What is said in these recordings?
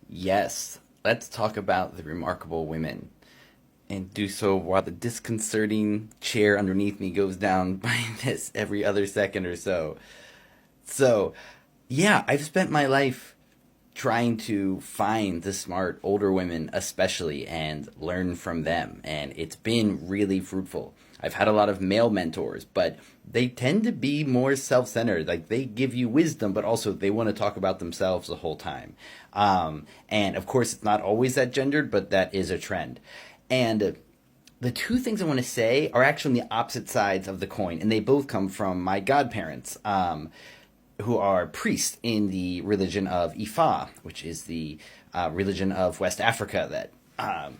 Yes, let's talk about the remarkable women and do so while the disconcerting chair underneath me goes down by this every other second or so. So, yeah, I've spent my life trying to find the smart older women, especially, and learn from them. And it's been really fruitful. I've had a lot of male mentors, but they tend to be more self centered. Like they give you wisdom, but also they want to talk about themselves the whole time. And of course, it's not always that gendered, but that is a trend. And the two things I want to say are actually on the opposite sides of the coin, and they both come from my godparents, who are priests in the religion of Ifa, which is the religion of West Africa that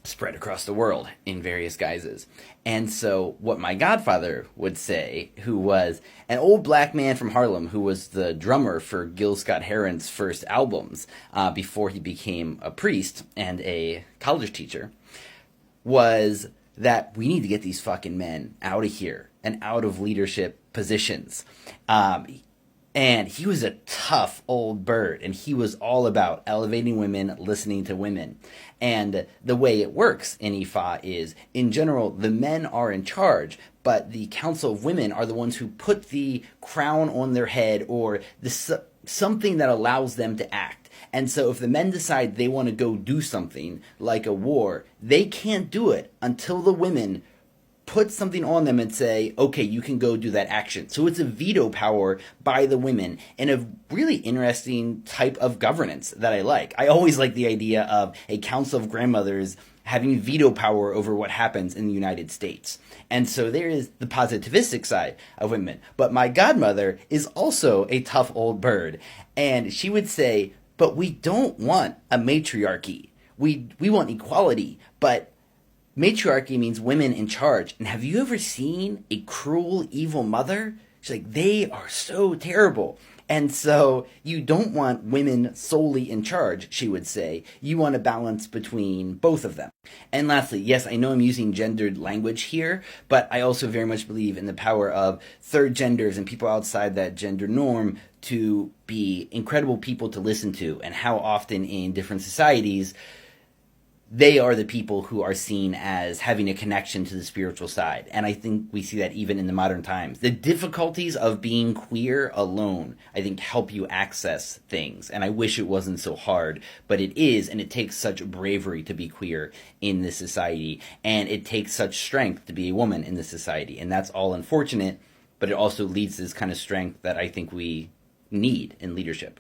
spread across the world in various guises. And so, what my godfather would say, who was an old black man from Harlem, who was the drummer for Gil Scott Heron's first albums before he became a priest and a college teacher, was that we need to get these fucking men out of here and out of leadership positions. And he was a tough old bird, and he was all about elevating women, listening to women. And the way it works in Ifa is, in general, the men are in charge, but the Council of Women are the ones who put the crown on their head or something that allows them to act. And so if the men decide they want to go do something like a war, they can't do it until the women put something on them and say, okay, you can go do that action. So it's a veto power by the women and a really interesting type of governance that I like. I always like the idea of a council of grandmothers having veto power over what happens in the United States. And so there is the positivistic side of women. But my godmother is also a tough old bird. And she would say, but we don't want a matriarchy. We want equality, but matriarchy means women in charge. And have you ever seen a cruel, evil mother? She's like, they are so terrible. And so you don't want women solely in charge, she would say. You want a balance between both of them. And lastly, yes, I know I'm using gendered language here, but I also very much believe in the power of third genders and people outside that gender norm to be incredible people to listen to, and how often in different societies they are the people who are seen as having a connection to the spiritual side. And I think we see that even in the modern times. The difficulties of being queer alone, I think, help you access things. And I wish it wasn't so hard, but it is, and it takes such bravery to be queer in this society. And it takes such strength to be a woman in this society. And that's all unfortunate, but it also leads to this kind of strength that I think we need in leadership.